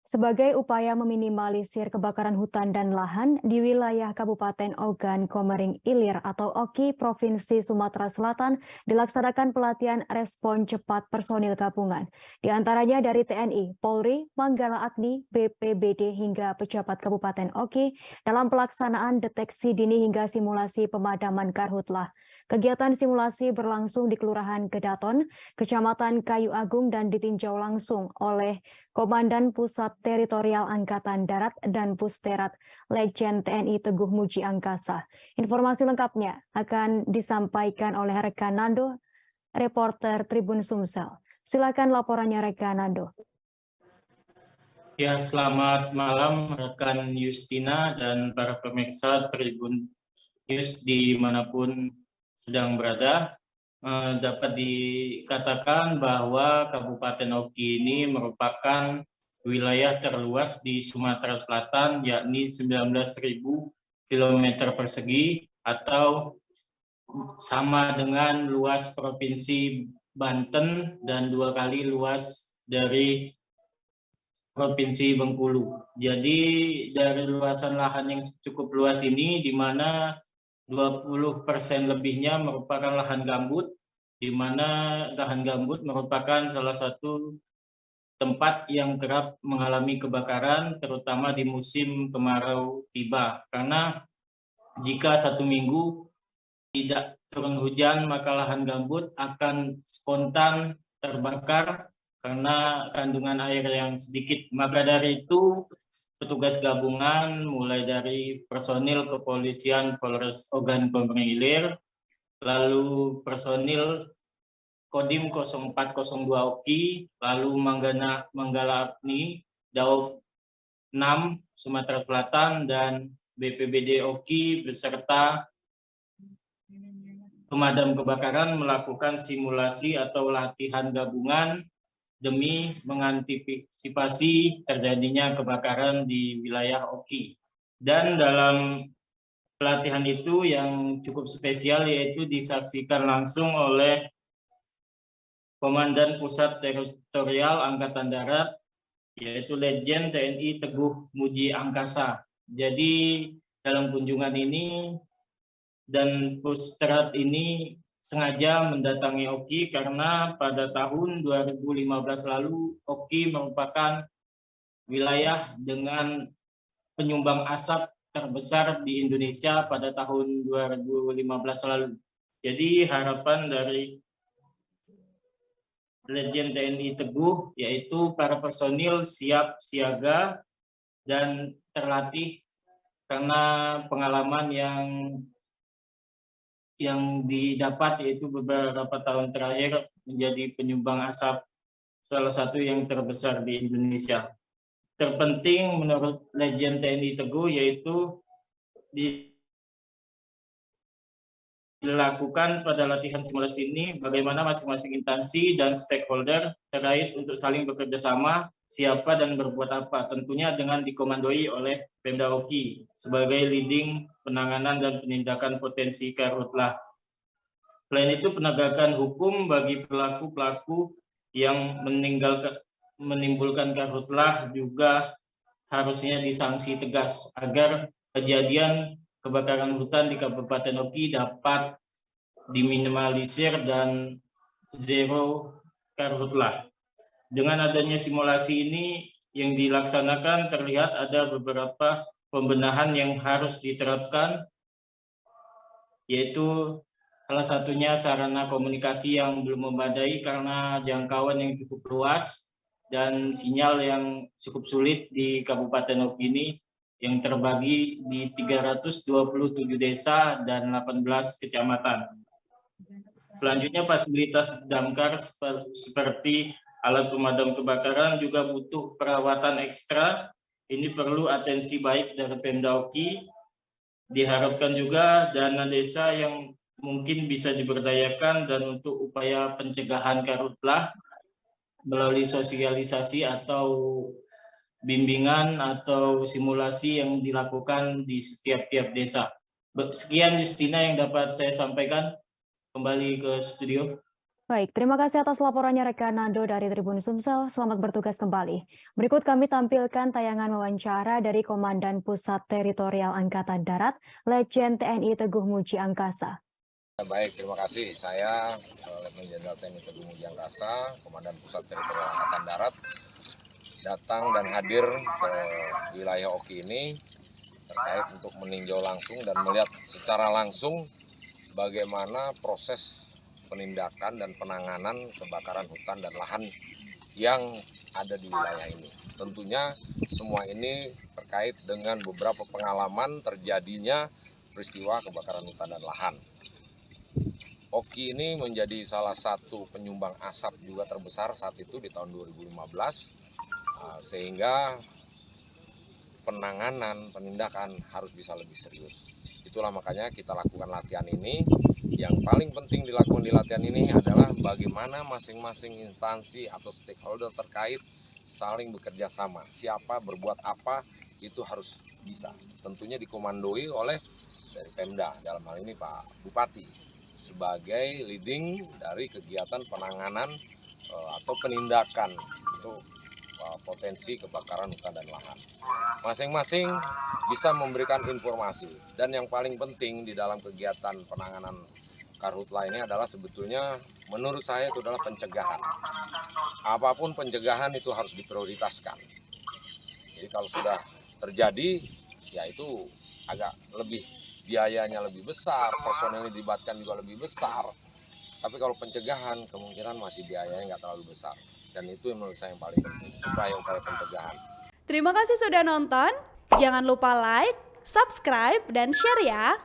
Sebagai upaya meminimalisir kebakaran hutan dan lahan di wilayah Kabupaten Ogan Komering Ilir atau OKI Provinsi Sumatera Selatan dilaksanakan pelatihan respon cepat personil gabungan. Di antaranya dari TNI, Polri, Manggala Agni, BPBD hingga pejabat Kabupaten OKI dalam pelaksanaan deteksi dini hingga simulasi pemadaman karhutlah. Kegiatan simulasi berlangsung di Kelurahan Gedaton, Kecamatan Kayu Agung dan ditinjau langsung oleh Komandan Pusat Teritorial Angkatan Darat dan Pusterat Letjen TNI Teguh Muji Angkasa. Informasi lengkapnya akan disampaikan oleh rekan Nando, reporter Tribun Sumsel. Silakan laporannya rekan Nando. Ya, selamat malam rekan Justina dan para pemirsa Tribun News dimanapun sedang berada. Dapat dikatakan bahwa Kabupaten OKI ini merupakan wilayah terluas di Sumatera Selatan, yakni 19.000 km persegi atau sama dengan luas Provinsi Banten dan 2 kali luas dari Provinsi Bengkulu. Jadi dari luasan lahan yang cukup luas ini, di mana 20% lebihnya merupakan lahan gambut, di mana lahan gambut merupakan salah satu tempat yang kerap mengalami kebakaran, terutama di musim kemarau tiba. Karena jika 1 minggu tidak turun hujan, maka lahan gambut akan spontan terbakar karena kandungan air yang sedikit. Maka dari itu, petugas gabungan mulai dari personil kepolisian Polres Ogan Komering Ilir, lalu personil Kodim 0402 OKI, lalu Manggala Agni, Daob 6 Sumatera Selatan, dan BPBD OKI beserta pemadam kebakaran melakukan simulasi atau latihan gabungan demi mengantisipasi terjadinya kebakaran di wilayah OKI. Dan dalam pelatihan itu yang cukup spesial yaitu disaksikan langsung oleh Komandan Pusat Teritorial Angkatan Darat, yaitu Letjen TNI Teguh Muji Angkasa. Jadi dalam kunjungan ini dan Pusterat ini sengaja mendatangi OKI karena pada tahun 2015 lalu OKI merupakan wilayah dengan penyumbang asap terbesar di Indonesia pada tahun 2015 lalu. Jadi harapan dari Letjen TNI Teguh yaitu para personil siap siaga dan terlatih karena pengalaman yang didapat yaitu beberapa tahun terakhir menjadi penyumbang asap salah satu yang terbesar di Indonesia. Terpenting menurut Letjen TNI Teguh yaitu dilakukan pada latihan simulasi ini bagaimana masing-masing instansi dan stakeholder terkait untuk saling bekerja sama siapa dan berbuat apa, tentunya dengan dikomandoi oleh Pemda OKI sebagai leading penanganan dan penindakan potensi karhutlah. Selain itu, penegakan hukum bagi pelaku-pelaku yang menimbulkan karhutlah juga harusnya disanksi tegas agar kejadian kebakaran hutan di Kabupaten OKI dapat diminimalisir dan zero karhutlah. Dengan adanya simulasi ini yang dilaksanakan terlihat ada beberapa pembenahan yang harus diterapkan, yaitu salah satunya sarana komunikasi yang belum memadai karena jangkauan yang cukup luas dan sinyal yang cukup sulit di Kabupaten OKI ini yang terbagi di 327 desa dan 18 kecamatan. Selanjutnya fasilitas damkar seperti alat pemadam kebakaran juga butuh perawatan ekstra. Ini perlu atensi baik dari Pemda OKI. Diharapkan juga dana desa yang mungkin bisa diberdayakan dan untuk upaya pencegahan karhutlah melalui sosialisasi atau bimbingan atau simulasi yang dilakukan di setiap desa. Sekian Justina yang dapat saya sampaikan. Kembali ke studio. Baik, terima kasih atas laporannya rekan Nando dari Tribun Sumsel. Selamat bertugas kembali. Berikut kami tampilkan tayangan wawancara dari Komandan Pusat Teritorial Angkatan Darat, Letjen TNI Teguh Muji Angkasa. Baik, terima kasih. Saya Letnan Jenderal TNI Teguh Muji Angkasa, Komandan Pusat Teritorial Angkatan Darat, datang dan hadir ke wilayah Oki ini terkait untuk meninjau langsung dan melihat secara langsung bagaimana proses penindakan dan penanganan kebakaran hutan dan lahan yang ada di wilayah ini. Tentunya semua ini terkait dengan beberapa pengalaman terjadinya peristiwa kebakaran hutan dan lahan. Oki ini menjadi salah satu penyumbang asap juga terbesar saat itu di tahun 2015, sehingga penanganan, penindakan harus bisa lebih serius. Itulah makanya kita lakukan latihan ini. Yang paling penting dilakukan di latihan ini adalah bagaimana masing-masing instansi atau stakeholder terkait saling bekerja sama. Siapa berbuat apa itu harus bisa. Tentunya dikomandoi oleh dari Pemda, dalam hal ini Pak Bupati, sebagai leading dari kegiatan penanganan atau penindakan untuk potensi kebakaran hutan dan lahan. Masing-masing bisa memberikan informasi, dan yang paling penting di dalam kegiatan penanganan karhutla ini adalah sebetulnya menurut saya itu adalah pencegahan. Apapun pencegahan itu harus diprioritaskan. Jadi kalau sudah terjadi, ya itu agak lebih biayanya lebih besar, personel yang dilibatkan juga lebih besar. Tapi kalau pencegahan kemungkinan masih biayanya nggak terlalu besar. Dan itu yang menurut saya yang paling penting, upaya-upaya pencegahan. Terima kasih sudah nonton. Jangan lupa like, subscribe, dan share ya.